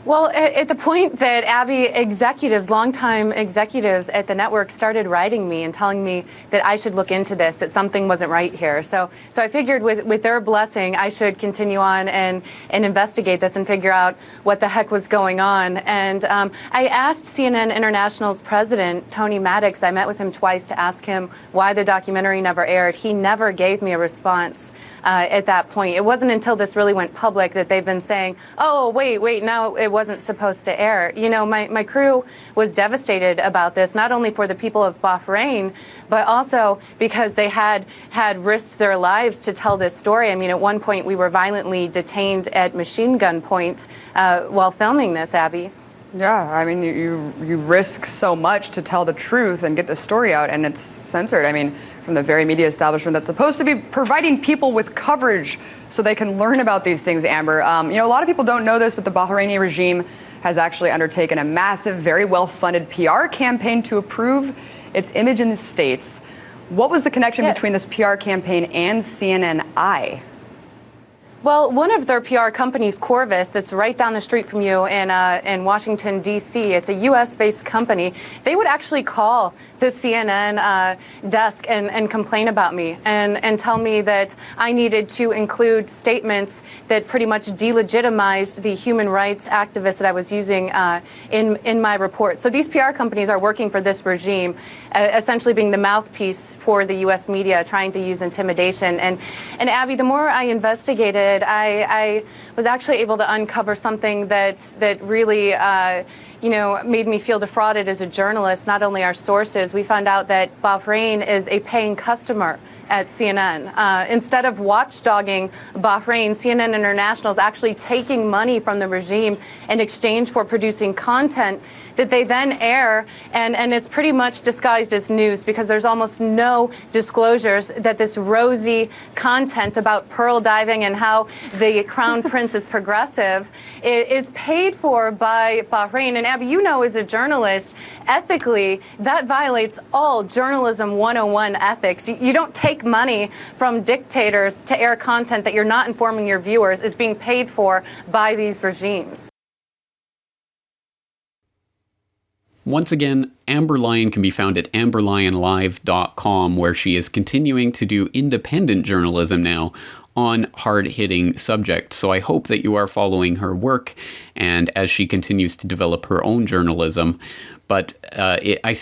Well, at the point that Abby executives, longtime executives at the network started writing me and telling me that I should look into this, that something wasn't right here. So I figured with their blessing, I should continue on and investigate this and figure out what the heck was going on. And I asked CNN International's president, Tony Maddox, I met with him twice to ask him why the documentary never aired. He never gave me a response at that point. It wasn't until this really went public that they've been saying, oh, wait, now it wasn't supposed to air. You know, my crew was devastated about this, not only for the people of Bahrain, but also because they had risked their lives to tell this story. I mean, at one point we were violently detained at machine gun point while filming this, Abby. Yeah, I mean, you risk so much to tell the truth and get the story out, and it's censored. I mean, from the very media establishment that's supposed to be providing people with coverage so they can learn about these things, Amber. You know, a lot of people don't know this, but the Bahraini regime has actually undertaken a massive, very well-funded PR campaign to improve its image in the States. What was the connection between this PR campaign and CNNI? Well, one of their PR companies, Corvus, that's right down the street from you in Washington, D.C., it's a U.S.-based company. They would actually call the CNN desk and complain about me and tell me that I needed to include statements that pretty much delegitimized the human rights activists that I was using in my report. So these PR companies are working for this regime, essentially being the mouthpiece for the U.S. media, trying to use intimidation. And Abby, the more I investigated, I was actually able to uncover something that really made me feel defrauded as a journalist. Not only our sources, we found out that Bahrain is a paying customer at CNN. Instead of watchdogging Bahrain, CNN International is actually taking money from the regime in exchange for producing content that they then air, and it's pretty much disguised as news because there's almost no disclosures that this rosy content about pearl diving and how the Crown Prince is progressive is paid for by Bahrain. And Abby, you know, as a journalist, ethically, that violates all journalism 101 ethics. You don't take money from dictators to air content that you're not informing your viewers is being paid for by these regimes. Once again, Amber Lyon can be found at amberlyonlive.com, where she is continuing to do independent journalism now on hard-hitting subjects. So I hope that you are following her work and as she continues to develop her own journalism. But I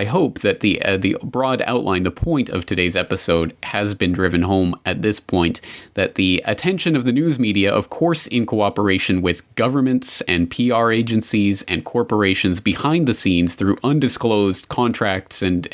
hope that the broad outline, the point of today's episode has been driven home at this point, that the attention of the news media, of course in cooperation with governments and PR agencies and corporations behind the scenes through undisclosed contracts and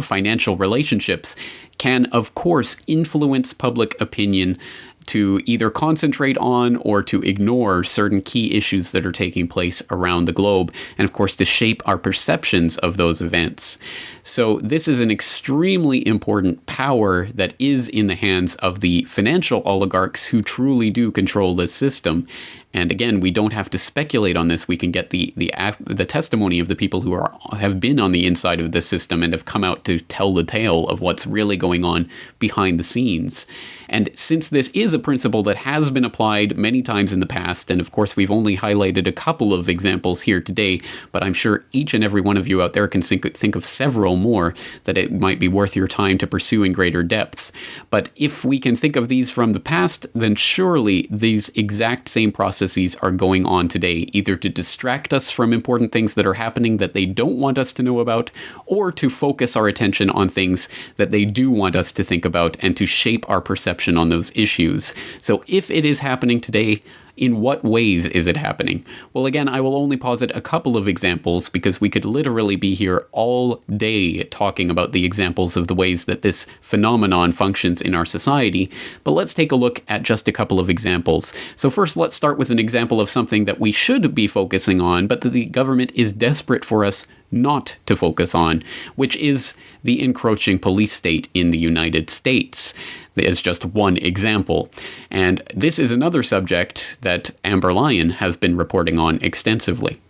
financial relationships, can of course influence public opinion to either concentrate on or to ignore certain key issues that are taking place around the globe, and of course to shape our perceptions of those events. So this is an extremely important power that is in the hands of the financial oligarchs who truly do control this system. And again, we don't have to speculate on this. We can get the testimony of the people who have been on the inside of this system and have come out to tell the tale of what's really going on behind the scenes. And since this is a principle that has been applied many times in the past, and of course we've only highlighted a couple of examples here today, but I'm sure each and every one of you out there can think of several more that it might be worth your time to pursue in greater depth. But if we can think of these from the past, then surely these exact same processes are going on today, either to distract us from important things that are happening that they don't want us to know about, or to focus our attention on things that they do want us to think about and to shape our perception on those issues. So if it is happening today, in what ways is it happening? Well, again, I will only posit a couple of examples because we could literally be here all day talking about the examples of the ways that this phenomenon functions in our society. But let's take a look at just a couple of examples. So first, let's start with an example of something that we should be focusing on, but that the government is desperate for us not to focus on, which is the encroaching police state in the United States. As just one example. And this is another subject that Amber Lyon has been reporting on extensively.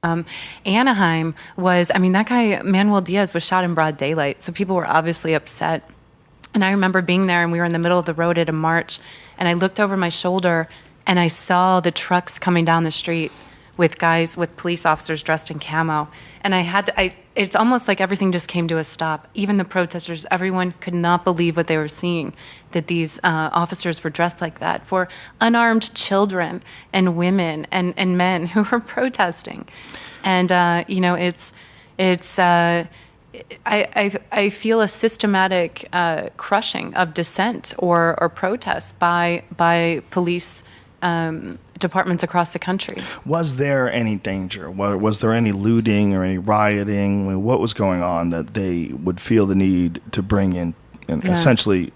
Anaheim was, that guy, Manuel Diaz, was shot in broad daylight, so people were obviously upset. And I remember being there, and we were in the middle of the road at a march, and I looked over my shoulder, and I saw the trucks coming down the street with police officers dressed in camo. And it's almost like everything just came to a stop. Even the protesters, everyone could not believe what they were seeing, that these officers were dressed like that for unarmed children and women and men who were protesting. And, I feel a systematic crushing of dissent or protests by police departments across the country. Was there any danger? Was there any looting or any rioting? I mean, what was going on that they would feel the need to bring in essentially,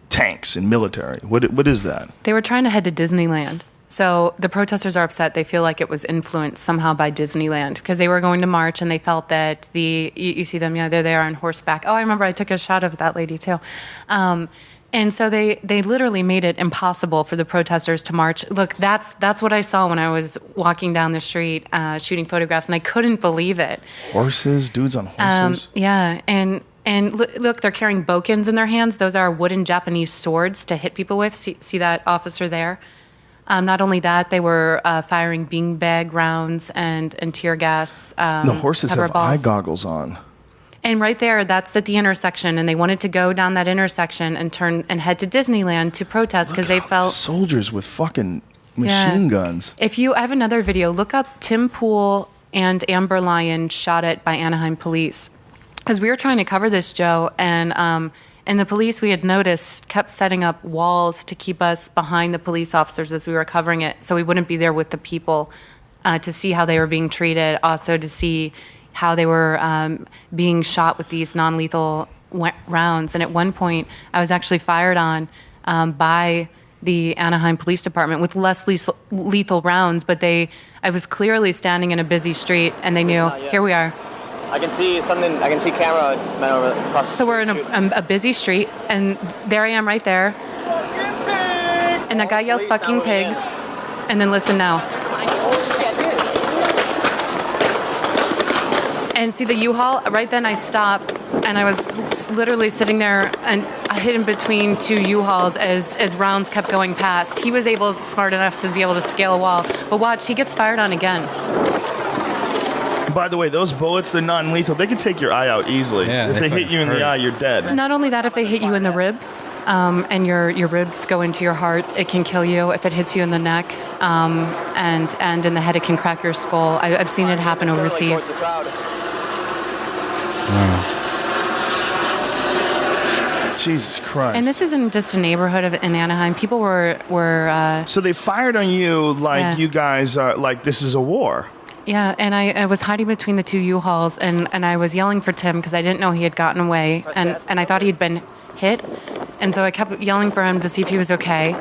tanks and military? What is that? They were trying to head to Disneyland. So the protesters are upset. They feel like it was influenced somehow by Disneyland because they were going to march and they felt that you see them, they're there on horseback. Oh, I remember I took a shot of that lady too. And so they literally made it impossible for the protesters to march. Look, that's what I saw when I was walking down the street shooting photographs, and I couldn't believe it. Horses, dudes on horses. Yeah, and look, they're carrying bokens in their hands. Those are wooden Japanese swords to hit people with. See that officer there? Not only that, they were firing beanbag rounds and tear gas. The horses have eye goggles on. And right there, that's at the intersection, and they wanted to go down that intersection and turn and head to Disneyland to protest because they felt soldiers with fucking machine guns. I have another video. Look up Tim Pool and Amber Lyon shot at by Anaheim police, because we were trying to cover this, Joe, and the police, we had noticed, kept setting up walls to keep us behind the police officers as we were covering it, so we wouldn't be there with the people to see how they were being treated, also to see how they were being shot with these non-lethal rounds. And at one point, I was actually fired on by the Anaheim Police Department with less lethal rounds, but I was clearly standing in a busy street, and they knew, here we are. I can see something, I can see camera men over across the street. So we're in a busy street, and there I am right there. And the guy yells, fucking pigs. And then listen now. And see the U-Haul? Right then I stopped, and I was literally sitting there and hidden between two U-Hauls as rounds kept going past. He was smart enough to be able to scale a wall. But watch, he gets fired on again. By the way, those bullets, they're non-lethal. They can take your eye out easily. Yeah, if they hit you in the eye, you're dead. Not only that, if they hit you in the ribs, and your ribs go into your heart, it can kill you. If it hits you in the neck, and in the head, it can crack your skull. I've seen it happen overseas. Jesus Christ. And this isn't just a neighborhood in Anaheim. People were so they fired on you like you guys are like this is a war. Yeah, and I was hiding between the two U-Hauls, and I was yelling for Tim because I didn't know he had gotten away, and I thought he'd been hit, and so I kept yelling for him to see if he was okay.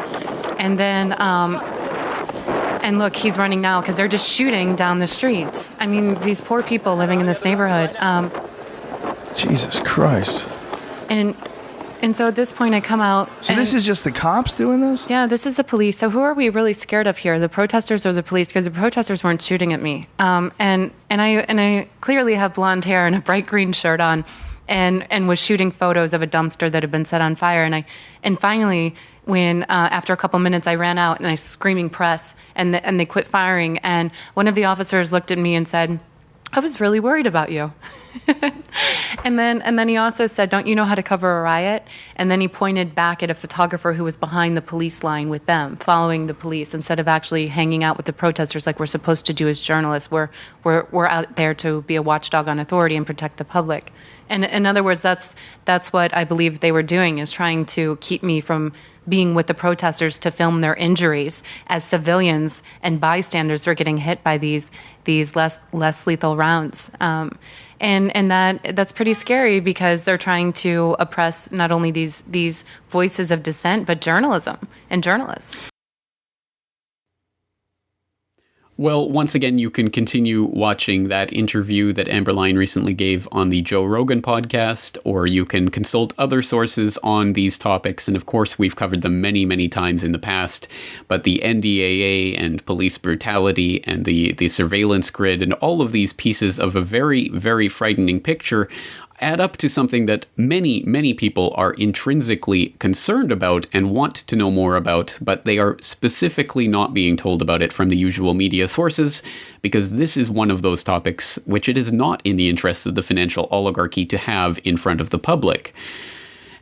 And then and look, he's running now because they're just shooting down the streets. I mean, these poor people living in this neighborhood. Jesus Christ. And And so at this point I come out. So this is just the cops doing this? Yeah, this is the police. So who are we really scared of here? The protesters or the police? Because the protesters weren't shooting at me. And I clearly have blonde hair and a bright green shirt on, and was shooting photos of a dumpster that had been set on fire. And finally, when after a couple minutes I ran out and I screaming press, and they quit firing. And one of the officers looked at me and said, "I was really worried about you." And then he also said, "Don't you know how to cover a riot?" And then he pointed back at a photographer who was behind the police line with them, following the police, instead of actually hanging out with the protesters like we're supposed to do as journalists. We're out there to be a watchdog on authority and protect the public. And in other words, that's what I believe they were doing, is trying to keep me from being with the protesters to film their injuries as civilians and bystanders were getting hit by these less lethal rounds. And that's pretty scary, because they're trying to oppress not only these voices of dissent, but journalism and journalists. Well, once again, you can continue watching that interview that Amber Line recently gave on the Joe Rogan podcast, or you can consult other sources on these topics. And of course, we've covered them many, many times in the past. But the NDAA and police brutality and the surveillance grid and all of these pieces of a very, very frightening picture add up to something that many, many people are intrinsically concerned about and want to know more about, but they are specifically not being told about it from the usual media sources, because this is one of those topics which it is not in the interests of the financial oligarchy to have in front of the public.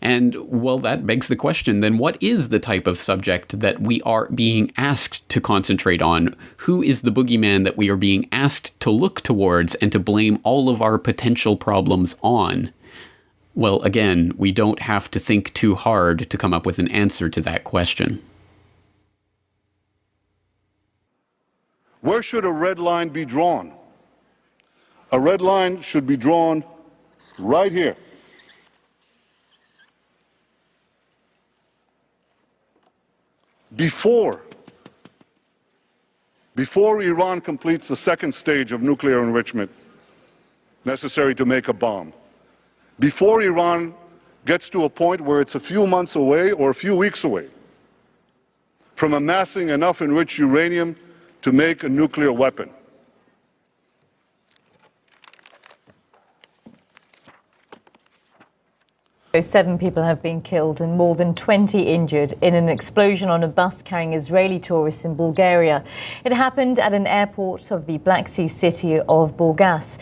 And, well, that begs the question, then what is the type of subject that we are being asked to concentrate on? Who is the boogeyman that we are being asked to look towards and to blame all of our potential problems on? Well, again, we don't have to think too hard to come up with an answer to that question. Where should a red line be drawn? A red line should be drawn right here. Before Iran completes the second stage of nuclear enrichment necessary to make a bomb, before Iran gets to a point where it's a few months away or a few weeks away from amassing enough enriched uranium to make a nuclear weapon, 7 people have been killed and more than 20 injured in an explosion on a bus carrying Israeli tourists in Bulgaria. It happened at an airport of the Black Sea city of Burgas.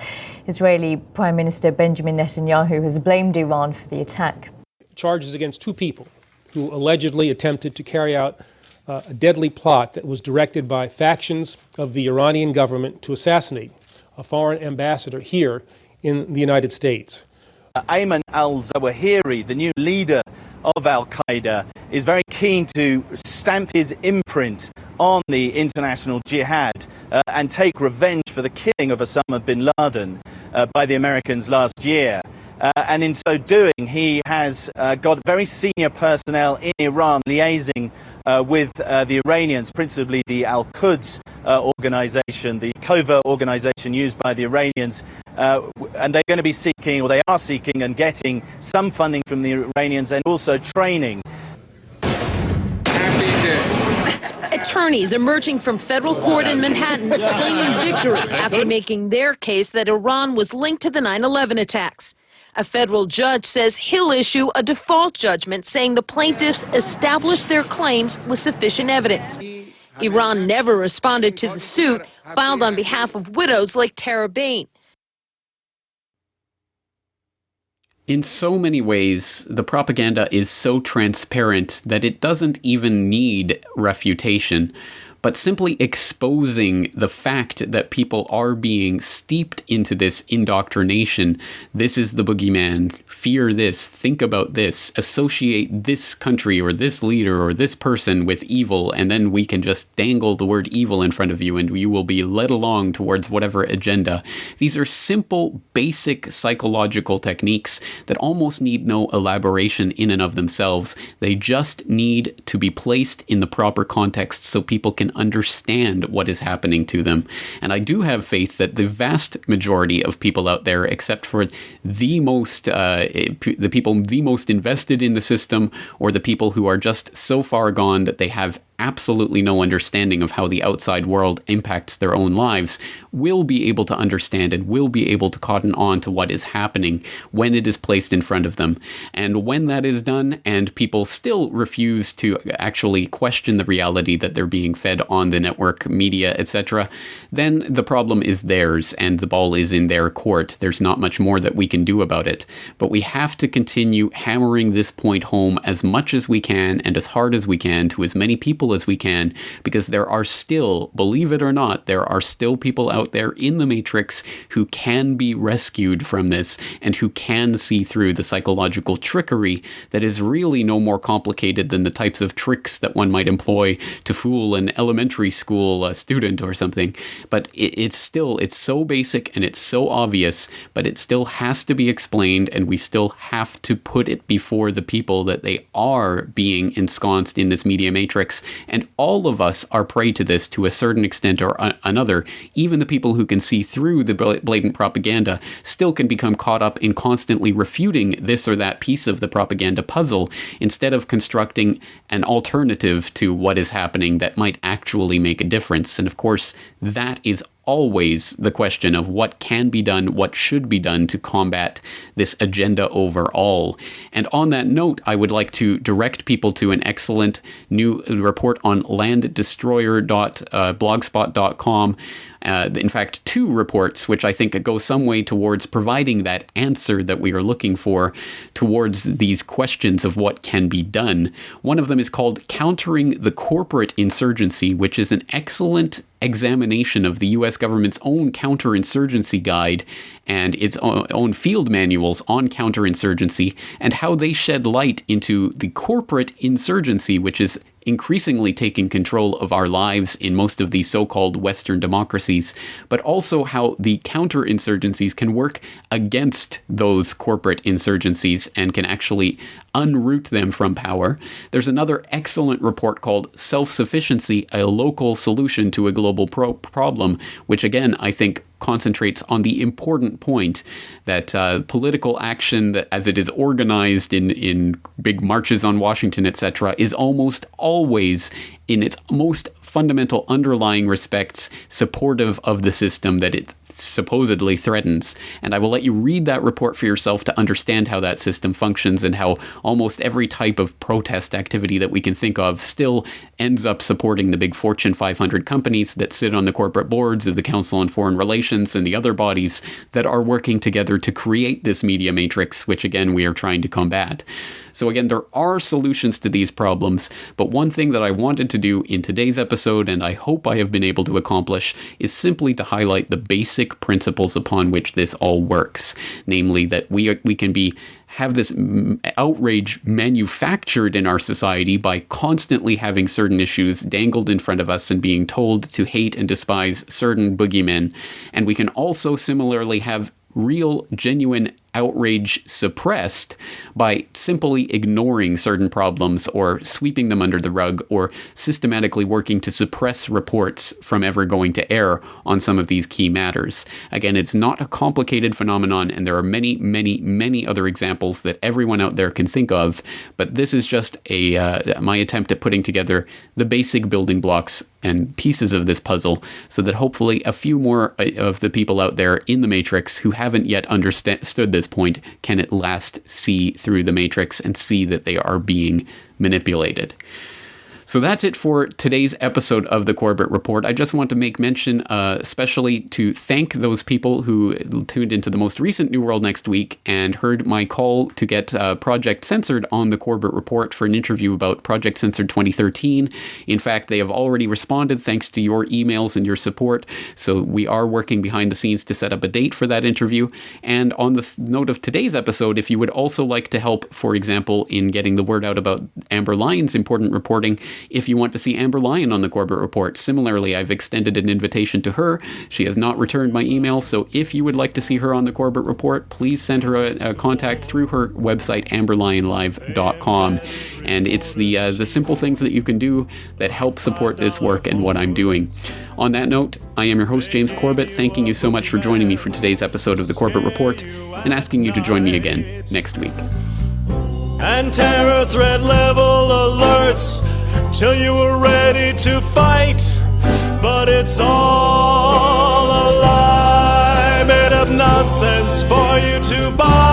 Israeli Prime Minister Benjamin Netanyahu has blamed Iran for the attack. Charges against 2 people who allegedly attempted to carry out a deadly plot that was directed by factions of the Iranian government to assassinate a foreign ambassador here in the United States. Ayman al-Zawahiri, the new leader of al-Qaeda, is very keen to stamp his imprint on the international jihad and take revenge for the killing of Osama bin Laden by the Americans last year. And in so doing, he has got very senior personnel in Iran liaising with the Iranians, principally the Al-Quds organization, the covert organization used by the Iranians. And they're going to be seeking, or they are seeking and getting some funding from the Iranians and also training. Attorneys emerging from federal court in Manhattan claiming victory after making their case that Iran was linked to the 9/11 attacks. A federal judge says he'll issue a default judgment saying the plaintiffs established their claims with sufficient evidence. Iran never responded to the suit filed on behalf of widows like Tara Bain. In so many ways, the propaganda is so transparent that it doesn't even need refutation, but simply exposing the fact that people are being steeped into this indoctrination. This is the boogeyman. Fear this. Think about this. Associate this country or this leader or this person with evil, and then we can just dangle the word evil in front of you and you will be led along towards whatever agenda. These are simple, basic psychological techniques that almost need no elaboration in and of themselves. They just need to be placed in the proper context so people can can understand what is happening to them. And I do have faith that the vast majority of people out there, except for the people the most invested in the system, or the people who are just so far gone that they have absolutely no understanding of how the outside world impacts their own lives, will be able to understand and will be able to cotton on to what is happening when it is placed in front of them. And when that is done and people still refuse to actually question the reality that they're being fed on the network media, etc., then the problem is theirs and the ball is in their court. There's not much more that we can do about it. But we have to continue hammering this point home as much as we can and as hard as we can to as many people as we can, because there are still, believe it or not, there are still people out there in the Matrix who can be rescued from this and who can see through the psychological trickery that is really no more complicated than the types of tricks that one might employ to fool an elementary school student or something. But it's so basic and it's so obvious, but it still has to be explained, and we still have to put it before the people that they are being ensconced in this media matrix. And all of us are prey to this to a certain extent or another. Even the people who can see through the blatant propaganda still can become caught up in constantly refuting this or that piece of the propaganda puzzle, instead of constructing an alternative to what is happening that might actually make a difference. And of course, that is always the question of what can be done, what should be done to combat this agenda overall. And on that note, I would like to direct people to an excellent new report on landdestroyer.blogspot.com. In fact, 2 reports, which I think go some way towards providing that answer that we are looking for towards these questions of what can be done. One of them is called Countering the Corporate Insurgency, which is an excellent examination of the U.S. government's own counterinsurgency guide and its own field manuals on counterinsurgency, and how they shed light into the corporate insurgency, which is increasingly taking control of our lives in most of these so-called Western democracies, but also how the counterinsurgencies can work against those corporate insurgencies and can actually unroot them from power. There's another excellent report called Self-Sufficiency, a Local Solution to a Global Problem, which again, I think concentrates on the important point that political action, that as it is organized in big marches on Washington, etc., is almost always, in its most fundamental underlying respects, supportive of the system that it supposedly threatens. And I will let you read that report for yourself to understand how that system functions and how almost every type of protest activity that we can think of still ends up supporting the big Fortune 500 companies that sit on the corporate boards of the Council on Foreign Relations and the other bodies that are working together to create this media matrix, which again we are trying to combat. So again, there are solutions to these problems, but one thing that I wanted to do in today's episode, and I hope I have been able to accomplish, is simply to highlight the basic principles upon which this all works. Namely, that we can have this outrage manufactured in our society by constantly having certain issues dangled in front of us and being told to hate and despise certain boogeymen. And we can also similarly have real, genuine outrage suppressed by simply ignoring certain problems or sweeping them under the rug or systematically working to suppress reports from ever going to air on some of these key matters. Again, it's not a complicated phenomenon, and there are many, many, many other examples that everyone out there can think of, but this is just my attempt at putting together the basic building blocks and pieces of this puzzle so that hopefully a few more of the people out there in the Matrix who haven't yet understood this point can at last see through the Matrix and see that they are being manipulated. So that's it for today's episode of the Corbett Report. I just want to make mention, especially to thank those people who tuned into the most recent New World Next Week and heard my call to get Project Censored on the Corbett Report for an interview about Project Censored 2013. In fact, they have already responded thanks to your emails and your support. So we are working behind the scenes to set up a date for that interview. And on the note of today's episode, if you would also like to help, for example, in getting the word out about Amber Lyon's important reporting, if you want to see Amber Lyon on the Corbett Report. Similarly, I've extended an invitation to her. She has not returned my email, so if you would like to see her on the Corbett Report, please send her a contact through her website, amberlyonlive.com. And it's the simple things that you can do that help support this work and what I'm doing. On that note, I am your host, James Corbett, thanking you so much for joining me for today's episode of the Corbett Report, and asking you to join me again next week. And terror threat level alerts till you were ready to fight, but it's all a lie, made up nonsense for you to buy.